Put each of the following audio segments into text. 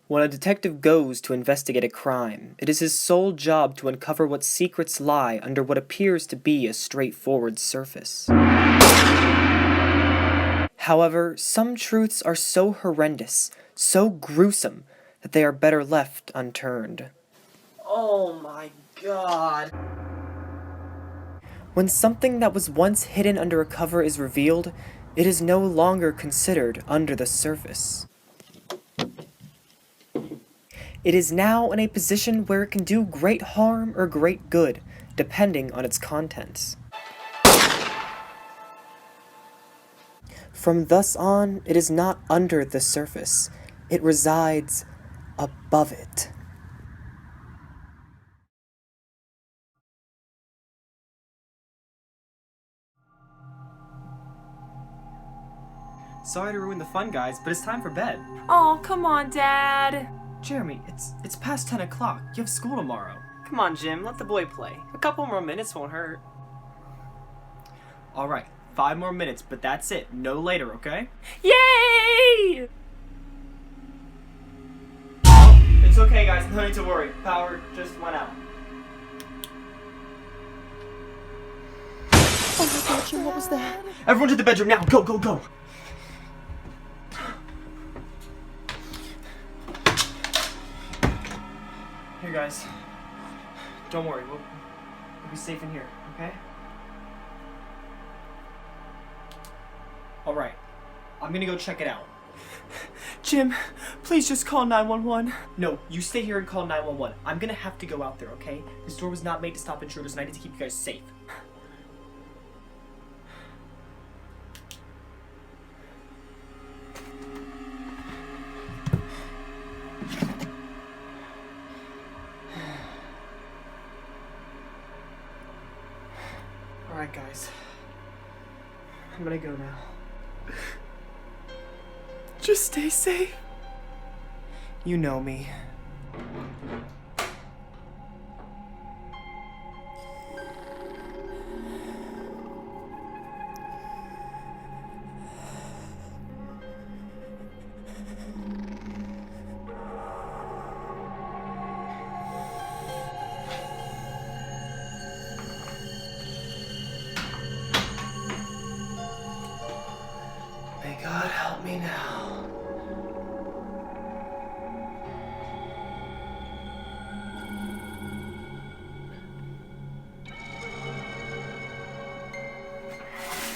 When a detective goes to investigate a crime, it is his sole job to uncover what secrets lie under what appears to be a straightforward surface. However, some truths are so horrendous, so gruesome, that they are better left unturned. Oh my god. When something that was once hidden under a cover is revealed, it is no longer considered under the surface. It is now in a position where it can do great harm or great good, depending on its contents. From thus on, it is not under the surface. It resides above it. Sorry to ruin the fun, guys, but it's time for bed. Oh, come on, Dad. Jeremy, it's past 10 o'clock. You have school tomorrow. Come on, Jim, let the boy play. A couple more minutes won't hurt. Alright, 5 more minutes, but that's it. No later, okay? Yay! It's okay, guys. No need to worry. Power just went out. Oh my god, Jim, what was that? Everyone to the bedroom now. Go, go, go. Here, guys. Don't worry. We'll be safe in here, okay? Alright. I'm gonna go check it out. Jim, please just call 911. No, you stay here and call 911. I'm gonna have to go out there, okay? This door was not made to stop intruders, and I need to keep you guys safe. Alright, guys. I'm gonna go now. Just stay safe. You know me. May God help me now.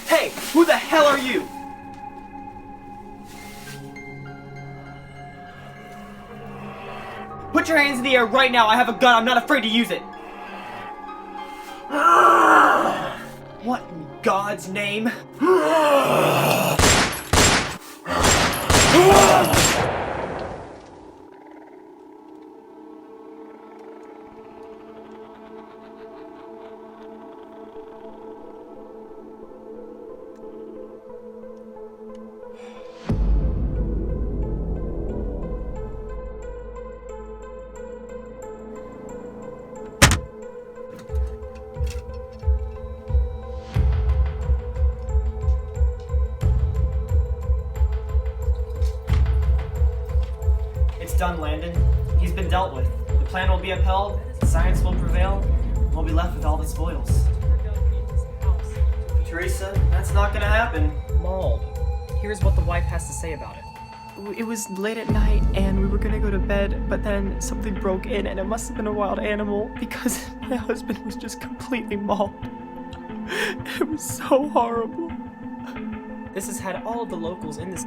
Hey, who the hell are you? Put your hands in the air right now. I have a gun. I'm not afraid to use it. What in God's name? It's done, Landon. He's been dealt with. The plan will be upheld, science will prevail, and we'll be left with all the spoils. Teresa, that's not gonna happen. Mauled. Here's what the wife has to say about it. It was late at night and we were gonna go to bed, but then something broke in and it must have been a wild animal because my husband was just completely mauled. It was so horrible. This has had all of the locals in this.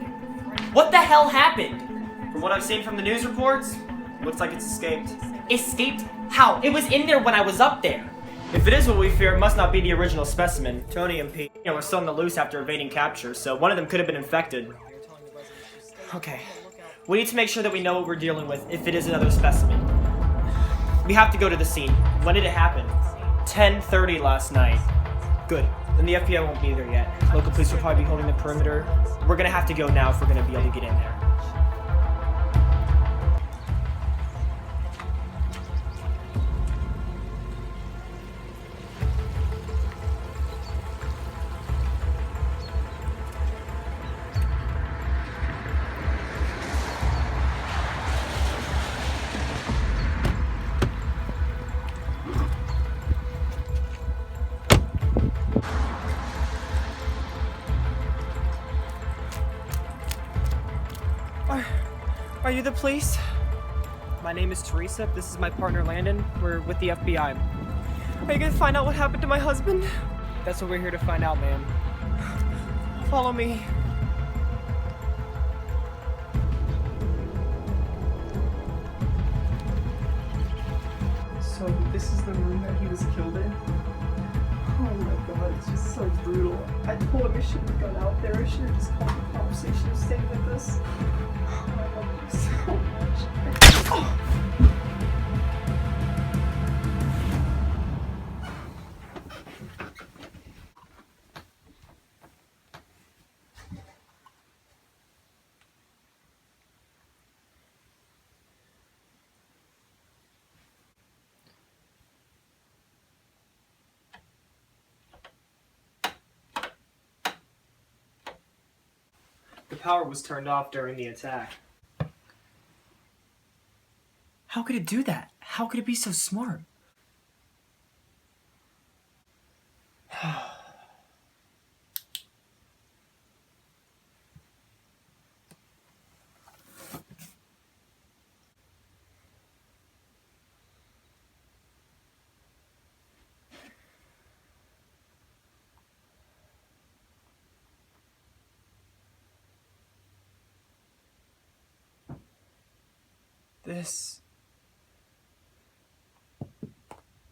What the hell happened? From what I've seen from the news reports, looks like it's escaped. Escaped? How? It was in there when I was up there. If it is what we fear, it must not be the original specimen. Tony and Pete, were still on the loose after evading capture, so one of them could have been infected. Okay, we need to make sure that we know what we're dealing with if it is another specimen. We have to go to the scene. When did it happen? 10:30 last night. Good. Then the FBI won't be there yet. Local police will probably be holding the perimeter. We're gonna have to go now if we're gonna be able to get in there. Are you the police? My name is Teresa. This is my partner Landon. We're with the FBI. Are you gonna find out what happened to my husband? That's what we're here to find out, ma'am. Follow me. So this is the room that he was killed in? Oh my god, it's just so brutal. I told him I shouldn't have gone out there. I should have just called the conversation and stayed with us. Oh, I love you so much. Oh. The power was turned off during the attack. How could it do that? How could it be so smart?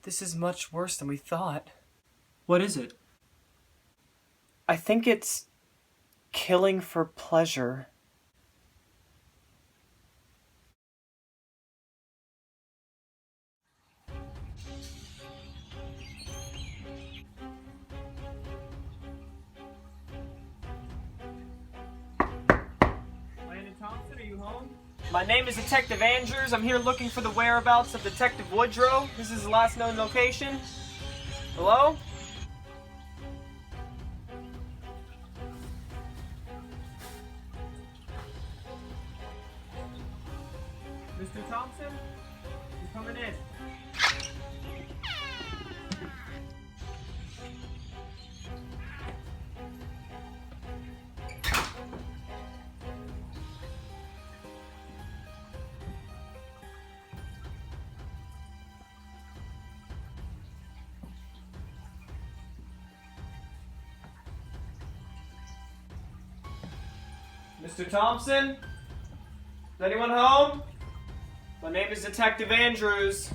This is much worse than we thought. What is it? I think it's killing for pleasure. Landon Thompson, are you home? My name is Detective Andrews. I'm here looking for the whereabouts of Detective Woodrow. This is the last known location. Hello? Mr. Thompson? You coming in? Mr. Thompson? Is anyone home? My name is Detective Andrews.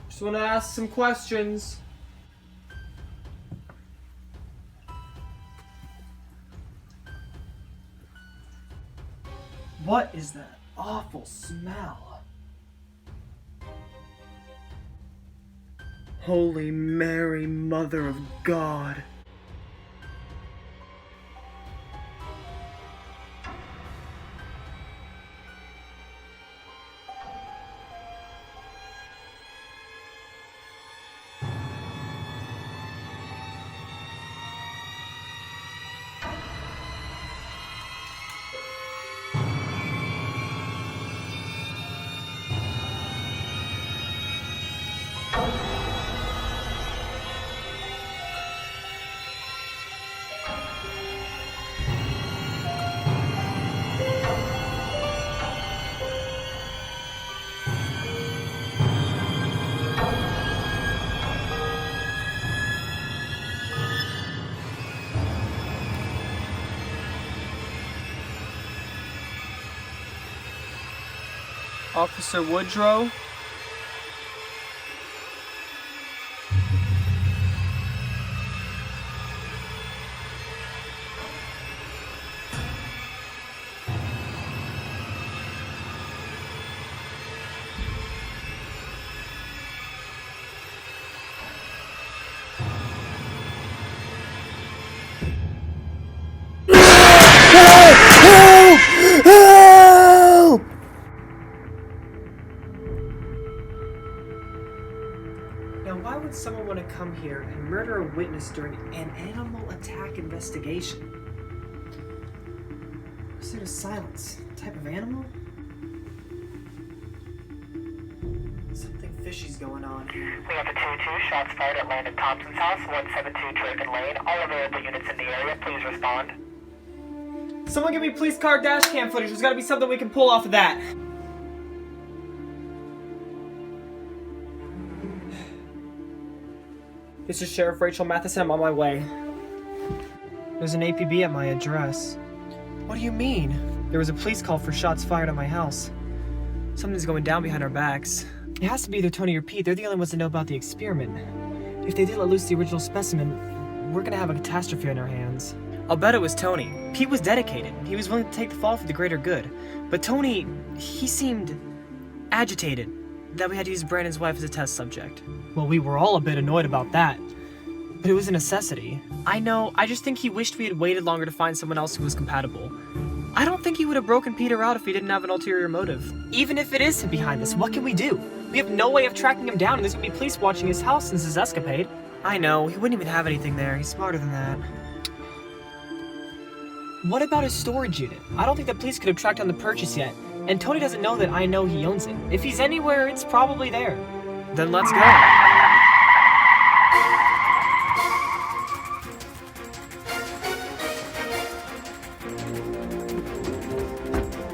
Just want to ask some questions. What is that awful smell? Holy Mary, Mother of God. Officer Woodrow? Now, why would someone want to come here and murder a witness during an animal attack investigation? What's there to silence? A type of animal? Something fishy's going on. We have a 2-2 shots fired at Landon Thompson's house, 172 Draken Lane. All available units in the area, please respond. Someone give me police car dash cam footage. There's gotta be something we can pull off of that. This is Sheriff Rachel Matheson. I'm on my way. There's an APB at my address. What do you mean? There was a police call for shots fired at my house. Something's going down behind our backs. It has to be either Tony or Pete. They're the only ones that know about the experiment. If they did let loose the original specimen, we're gonna have a catastrophe on our hands. I'll bet it was Tony. Pete was dedicated. He was willing to take the fall for the greater good. But Tony, he seemed agitated that we had to use Brandon's wife as a test subject. Well, we were all a bit annoyed about that. But it was a necessity. I know, I just think he wished we had waited longer to find someone else who was compatible. I don't think he would have broken Peter out if he didn't have an ulterior motive. Even if it is him behind this, what can we do? We have no way of tracking him down, and there's gonna be police watching his house since his escapade. I know, he wouldn't even have anything there. He's smarter than that. What about his storage unit? I don't think the police could have tracked down the purchase yet, and Tony doesn't know that I know he owns it. If he's anywhere, it's probably there. Then let's go.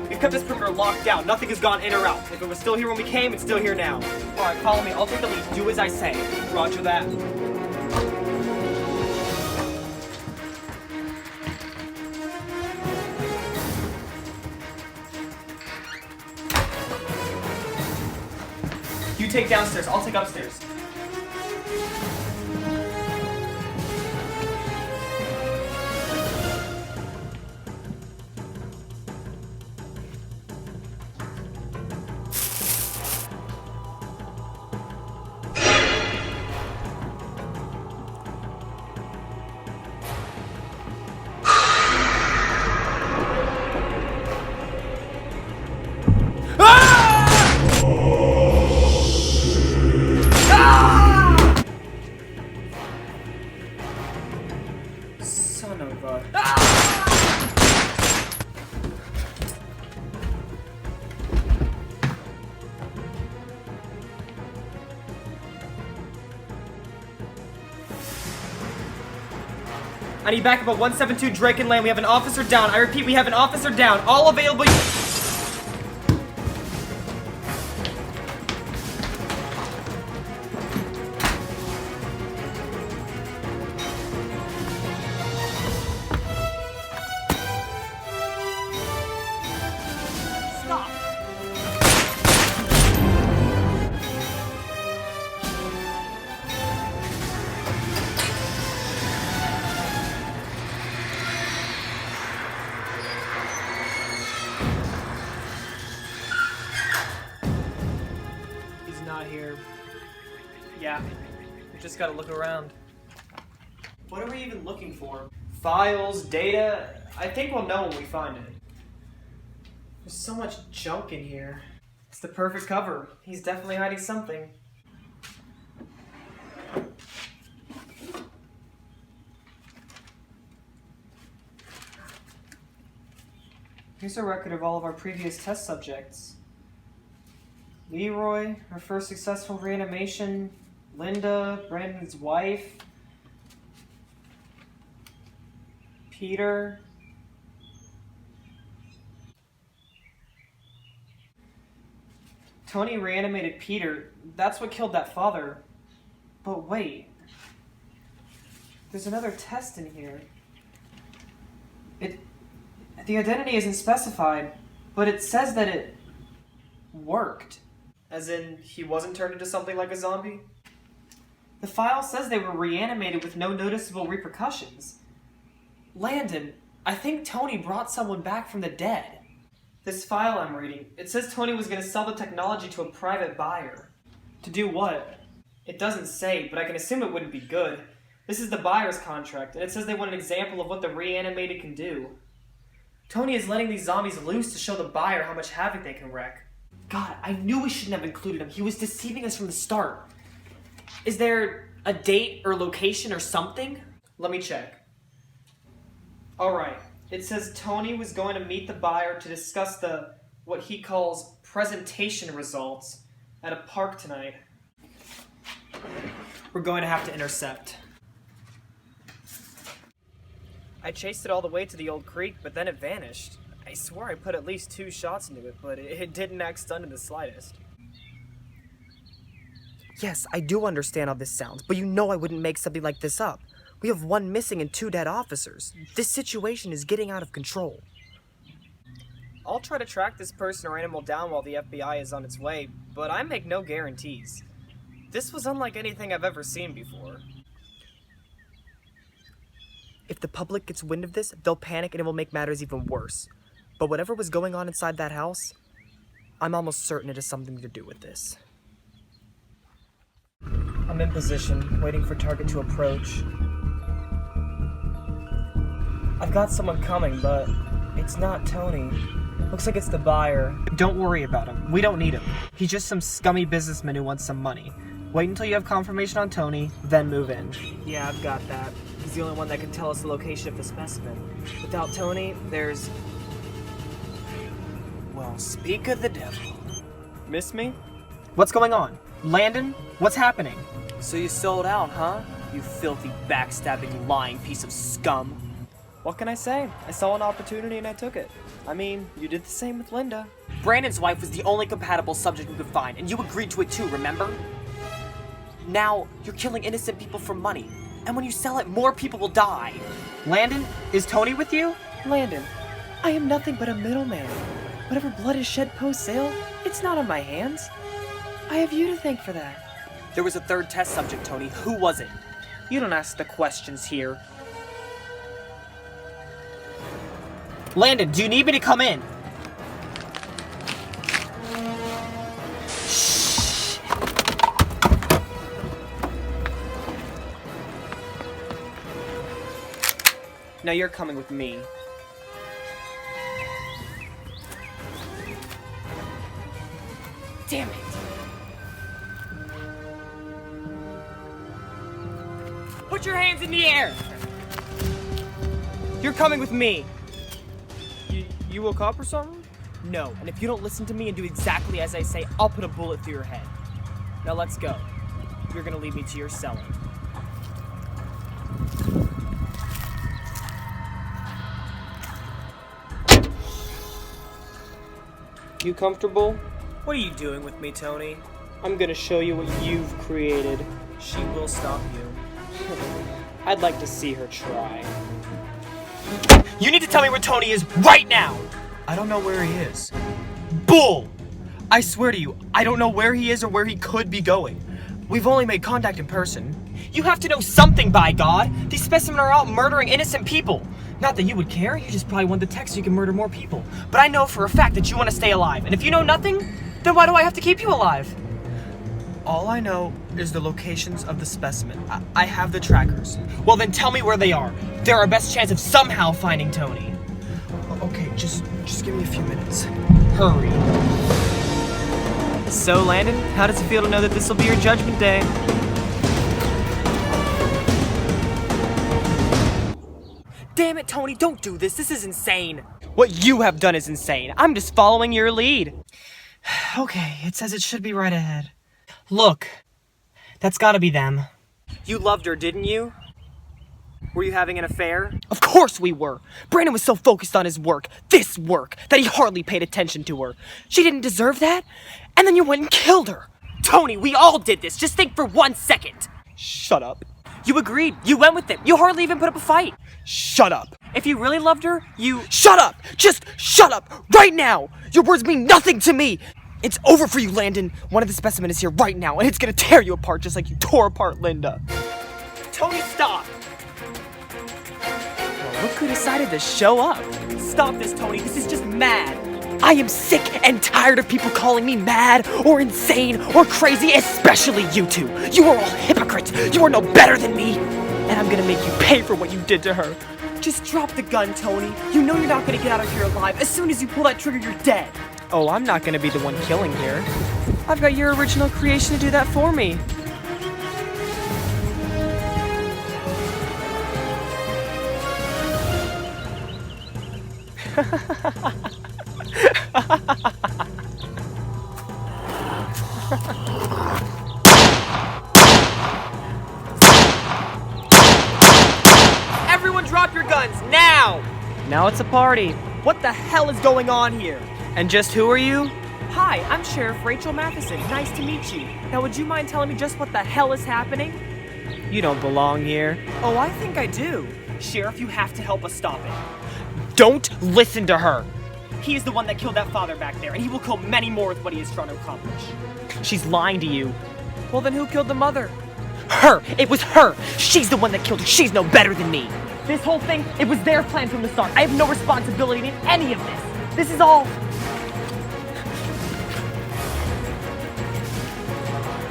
We've kept this perimeter locked down. Nothing has gone in or out. If it was still here when we came, it's still here now. Alright, follow me. I'll take the lead. Do as I say. Roger that. You take downstairs, I'll take upstairs. Son of a... I need backup at 172 Drake and Lane. We have an officer down. I repeat, we have an officer down. All available... Stop! He's not here. Yeah, we just gotta look around. What are we even looking for? Files, data? I think we'll know when we find it. There's so much junk in here. It's the perfect cover. He's definitely hiding something. Here's a record of all of our previous test subjects. Leroy, her first successful reanimation. Linda, Brandon's wife. Peter. Tony reanimated Peter. That's what killed that father. But wait. There's another test in here. The identity isn't specified, but it says that it worked. As in, he wasn't turned into something like a zombie? The file says they were reanimated with no noticeable repercussions. Landon, I think Tony brought someone back from the dead. This file I'm reading, it says Tony was going to sell the technology to a private buyer. To do what? It doesn't say, but I can assume it wouldn't be good. This is the buyer's contract, and it says they want an example of what the reanimated can do. Tony is letting these zombies loose to show the buyer how much havoc they can wreak. God, I knew we shouldn't have included him. He was deceiving us from the start. Is there a date or location or something? Let me check. Alright, it says Tony was going to meet the buyer to discuss what he calls presentation results at a park tonight. We're going to have to intercept. I chased it all the way to the old creek, but then it vanished. I swear I put at least 2 shots into it, but it didn't act stunned in the slightest. Yes, I do understand how this sounds, but you know I wouldn't make something like this up. We have 1 missing and 2 dead officers. This situation is getting out of control. I'll try to track this person or animal down while the FBI is on its way, but I make no guarantees. This was unlike anything I've ever seen before. If the public gets wind of this, they'll panic and it will make matters even worse. But whatever was going on inside that house, I'm almost certain it has something to do with this. I'm in position, waiting for target to approach. I've got someone coming, but it's not Tony. Looks like it's the buyer. Don't worry about him. We don't need him. He's just some scummy businessman who wants some money. Wait until you have confirmation on Tony, then move in. Yeah, I've got that. He's the only one that can tell us the location of the specimen. Without Tony, there's... Well, speak of the devil. Miss me? What's going on? Landon? What's happening? So you sold out, huh? You filthy, backstabbing, lying piece of scum. What can I say? I saw an opportunity and I took it. I mean, you did the same with Linda. Brandon's wife was the only compatible subject we could find, and you agreed to it too, remember? Now, you're killing innocent people for money, and when you sell it, more people will die. Landon, is Tony with you? Landon, I am nothing but a middleman. Whatever blood is shed post-sale, it's not on my hands. I have you to thank for that. There was a 3rd test subject, Tony. Who was it? You don't ask the questions here. Landon, do you need me to come in? Now you're coming with me. Damn it! Put your hands in the air! You're coming with me! You a cop or something? No, and if you don't listen to me and do exactly as I say, I'll put a bullet through your head. Now let's go. You're gonna lead me to your cellar. You comfortable? What are you doing with me, Tony? I'm gonna show you what you've created. She will stop you. I'd like to see her try. You need to tell me where Tony is right now! I don't know where he is. Bull! I swear to you, I don't know where he is or where he could be going. We've only made contact in person. You have to know something, by God! These specimens are out murdering innocent people! Not that you would care, you just probably want the text so you can murder more people. But I know for a fact that you want to stay alive, and if you know nothing, then why do I have to keep you alive? All I know is the locations of the specimen. I have the trackers. Well then tell me where they are. They're our best chance of somehow finding Tony. Okay, just give me a few minutes. Hurry. So, Landon, how does it feel to know that this will be your judgment day? Damn it, Tony, don't do this. This is insane. What you have done is insane. I'm just following your lead. Okay, it says it should be right ahead. Look, that's gotta be them. You loved her, didn't you? Were you having an affair? Of course we were. Brandon was so focused on his work, this work, that he hardly paid attention to her. She didn't deserve that, and then you went and killed her. Tony, we all did this. Just think for 1 second. Shut up. You agreed. You went with it. You hardly even put up a fight. Shut up. If you really loved her, you... Shut up! Just shut up! Right now! Your words mean nothing to me! It's over for you, Landon. One of the specimens is here right now, and it's gonna tear you apart just like you tore apart Linda. Tony, stop! Well, look who decided to show up. Stop this, Tony. This is just mad. I am sick and tired of people calling me mad or insane or crazy, especially you two. You are all hypocrites. You are no better than me. And I'm gonna make you pay for what you did to her. Just drop the gun, Tony. You know you're not gonna get out of here alive. As soon as you pull that trigger, you're dead. Oh, I'm not gonna be the one killing here. I've got your original creation to do that for me. Everyone drop your gun. guns, now! Now it's a party. What the hell is going on here? And just who are you? Hi, I'm Sheriff Rachel Matheson. Nice to meet you. Now, would you mind telling me just what the hell is happening? You don't belong here. Oh, I think I do. Sheriff, you have to help us stop it. Don't listen to her. He is the one that killed that father back there, and he will kill many more with what he is trying to accomplish. She's lying to you. Well, then who killed the mother? Her! It was her! She's the one that killed her. She's no better than me. This whole thing, it was their plan from the start. I have no responsibility in any of this. This is all...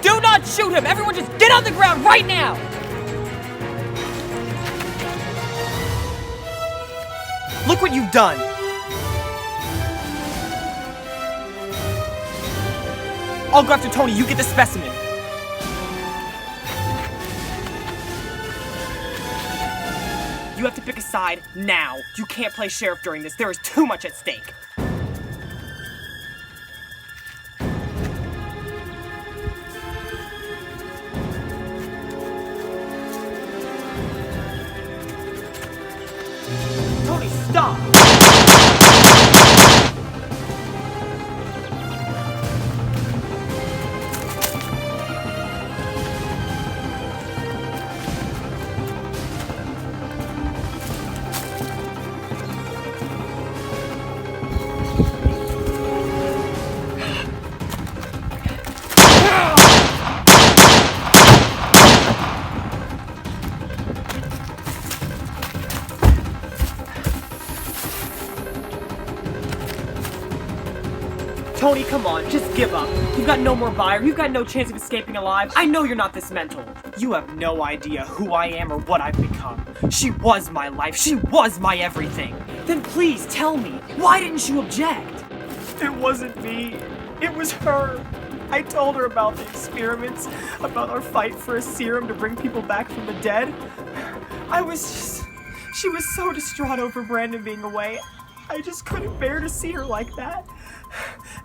Do not shoot him! Everyone just get on the ground right now! Look what you've done! I'll go after Tony, you get the specimen. You have to pick a side now. You can't play sheriff during this. There is too much at stake. Tony, stop! Tony, come on, just give up. You've got no more buyer, you've got no chance of escaping alive. I know you're not this mental. You have no idea who I am or what I've become. She was my life, she was my everything. Then please tell me, why didn't you object? It wasn't me. It was her. I told her about the experiments, about our fight for a serum to bring people back from the dead. She was so distraught over Brandon being away. I just couldn't bear to see her like that.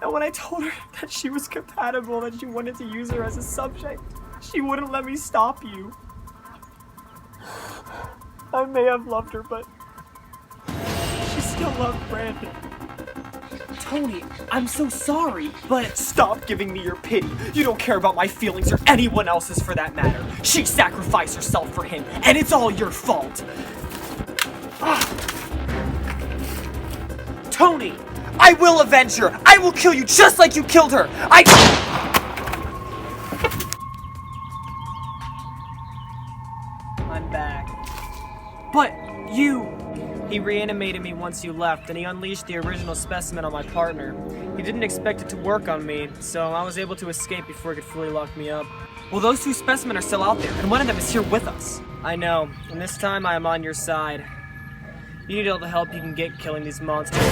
And when I told her that she was compatible, that you wanted to use her as a subject, she wouldn't let me stop you. I may have loved her, but she still loved Brandon. Tony, I'm so sorry, but... Stop giving me your pity. You don't care about my feelings or anyone else's for that matter. She sacrificed herself for him, and it's all your fault. Tony! I will avenge her! I will kill you just like you killed her! I'm back. But you... He reanimated me once you left, and he unleashed the original specimen on my partner. He didn't expect it to work on me, so I was able to escape before he could fully lock me up. Well, those two specimens are still out there, and one of them is here with us. I know, and this time I am on your side. You need all the help you can get killing these monsters.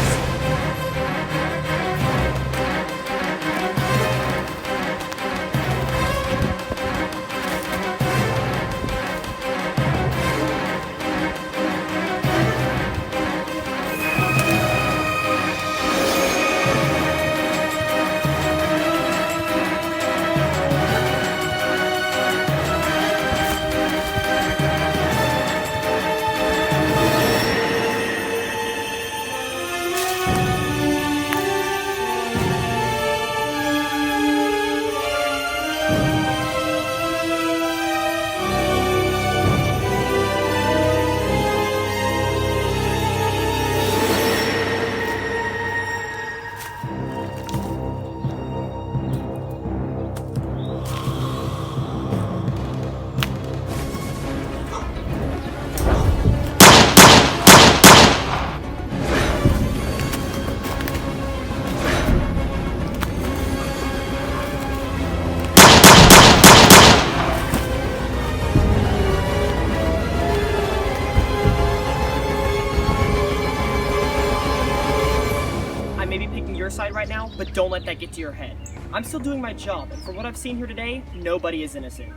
Side right now, but don't let that get to your head. I'm still doing my job, and from what I've seen here today, nobody is innocent.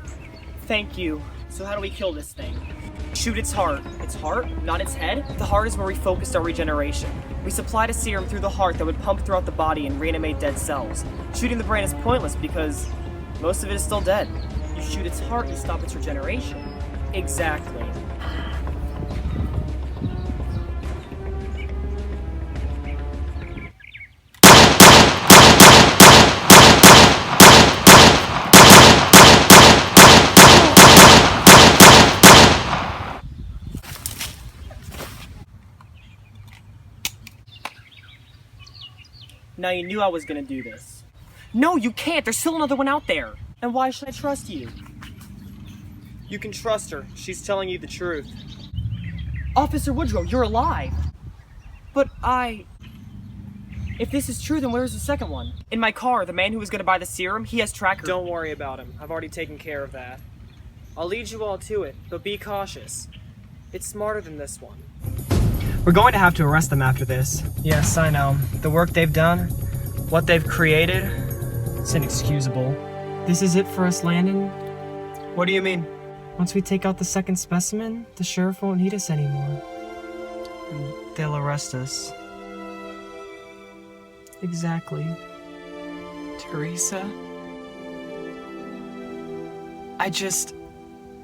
Thank you. So how do we kill this thing? Shoot its heart. Its heart? Not its head? The heart is where we focused our regeneration. We supplied a serum through the heart that would pump throughout the body and reanimate dead cells. Shooting the brain is pointless because most of it is still dead. You shoot its heart, you stop its regeneration. Exactly. Now you knew I was gonna do this. No, you can't! There's still another one out there! And why should I trust you? You can trust her. She's telling you the truth. Officer Woodrow, you're alive! But If this is true, then where's the second one? In my car, the man who was gonna buy the serum, he has trackers. Don't worry about him. I've already taken care of that. I'll lead you all to it, but be cautious. It's smarter than this one. We're going to have to arrest them after this. Yes, I know. The work they've done, what they've created, it's inexcusable. This is it for us, Landon? What do you mean? Once we take out the second specimen, the sheriff won't need us anymore. And they'll arrest us. Exactly. Teresa?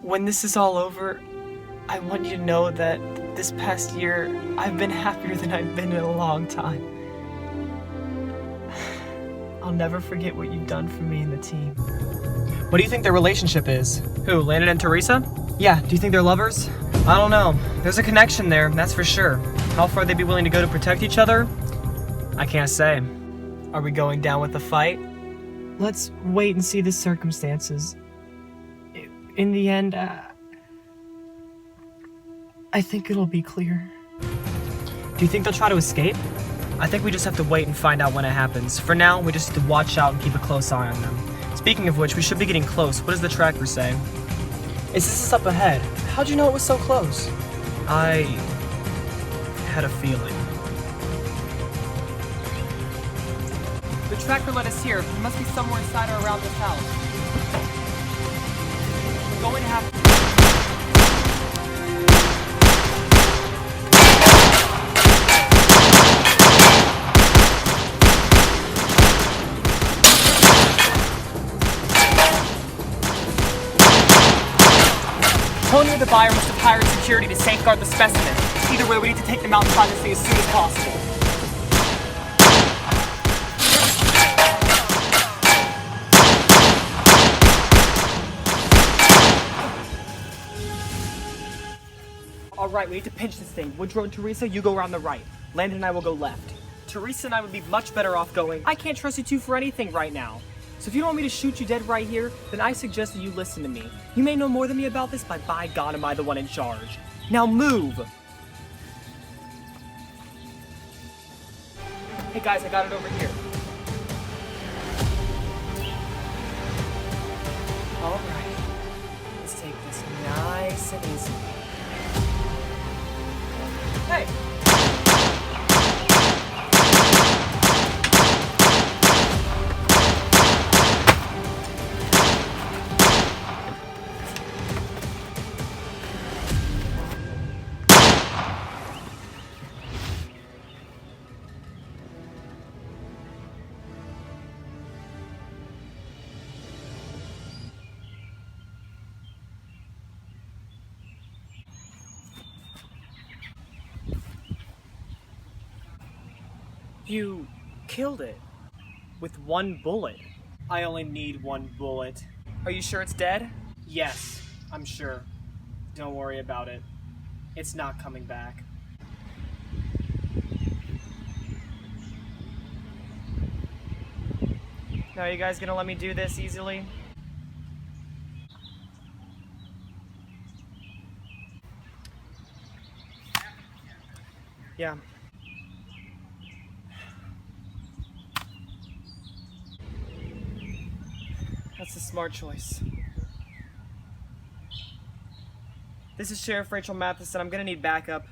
When this is all over, I want you to know that this past year, I've been happier than I've been in a long time. I'll never forget what you've done for me and the team. What do you think their relationship is? Who, Landon and Teresa? Yeah, do you think they're lovers? I don't know. There's a connection there, that's for sure. How far they'd be willing to go to protect each other? I can't say. Are we going down with the fight? Let's wait and see the circumstances. In the end, I think it'll be clear. Do you think they'll try to escape? I think we just have to wait and find out when it happens. For now, we just need to watch out and keep a close eye on them. Speaking of which, we should be getting close. What does the tracker say? Is this up ahead? How'd you know it was so close? I had a feeling. The tracker led us here. It must be somewhere inside or around this house. We're going to have to... Tony or the buyer must have hired security to safeguard the specimen. Either way, we need to take them outside this thing as soon as possible. Alright, we need to pinch this thing. Woodrow and Teresa, you go around the right. Landon and I will go left. Teresa and I would be much better off going. I can't trust you two for anything right now. So if you don't want me to shoot you dead right here, then I suggest that you listen to me. You may know more than me about this, but by God am I the one in charge. Now move! Hey guys, I got it over here. Alright. Let's take this nice and easy. Hey! You killed it. With one bullet. I only need one bullet. Are you sure it's dead? Yes, I'm sure. Don't worry about it. It's not coming back. Now, are you guys gonna let me do this easily? Yeah. That's a smart choice. This is Sheriff Rachel Matheson. I'm gonna need backup.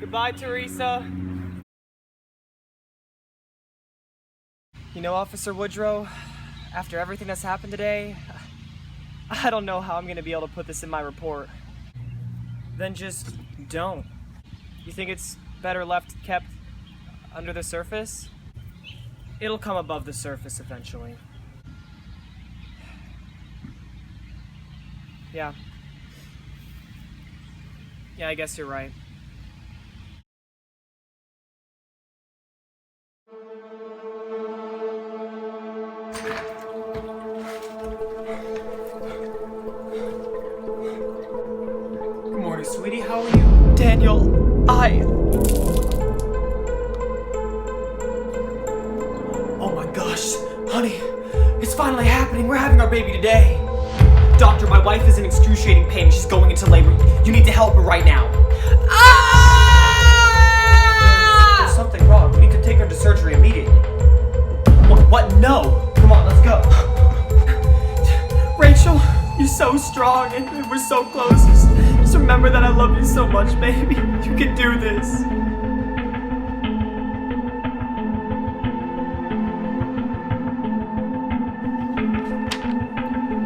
Goodbye, Teresa. You know, Officer Woodrow, after everything that's happened today, I don't know how I'm gonna be able to put this in my report. Then just don't. You think it's better left kept under the surface? It'll come above the surface eventually. Yeah. Yeah, I guess you're right. Good morning, sweetie. How are you? Daniel, gosh, honey, it's finally happening. We're having our baby today. Doctor, my wife is in excruciating pain. She's going into labor. You need to help her right now. There's something wrong. We need to take her to surgery immediately. What? No. Come on, let's go. Rachel, you're so strong and we're so close. Just remember that I love you so much, baby. You can do this.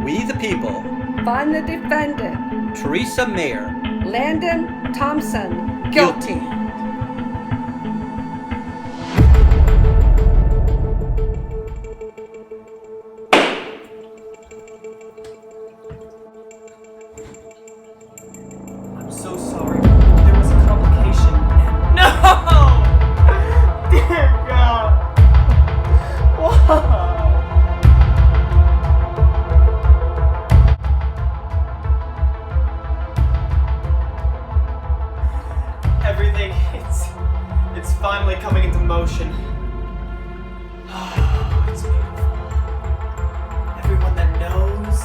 We the people, Find the defendant, Teresa Mayer, Landon Thompson, guilty. I'm so sorry. There was a complication. No! Dear God. Why? Everything, it's finally coming into motion. It's beautiful. Everyone that knows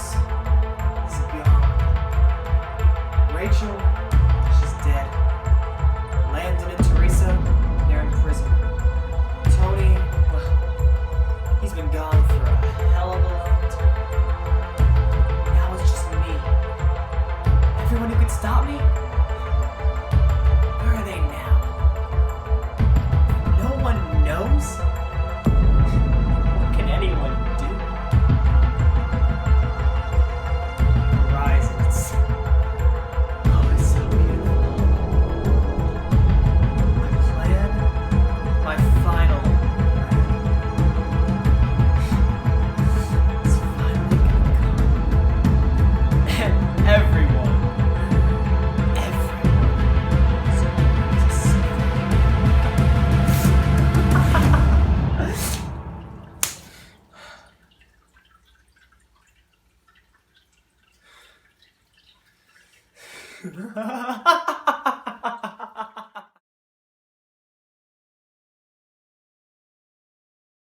is gone. Rachel, she's dead. Landon and Teresa, they're in prison. Tony, well, he's been gone for a hell of a long time. Now it's just me. Everyone who could stop me? Where are they now? No one knows? What can anyone do? Horizons. Oh, it's so beautiful. My plan, my final plan. It's finally gonna come. And everyone is going to see it.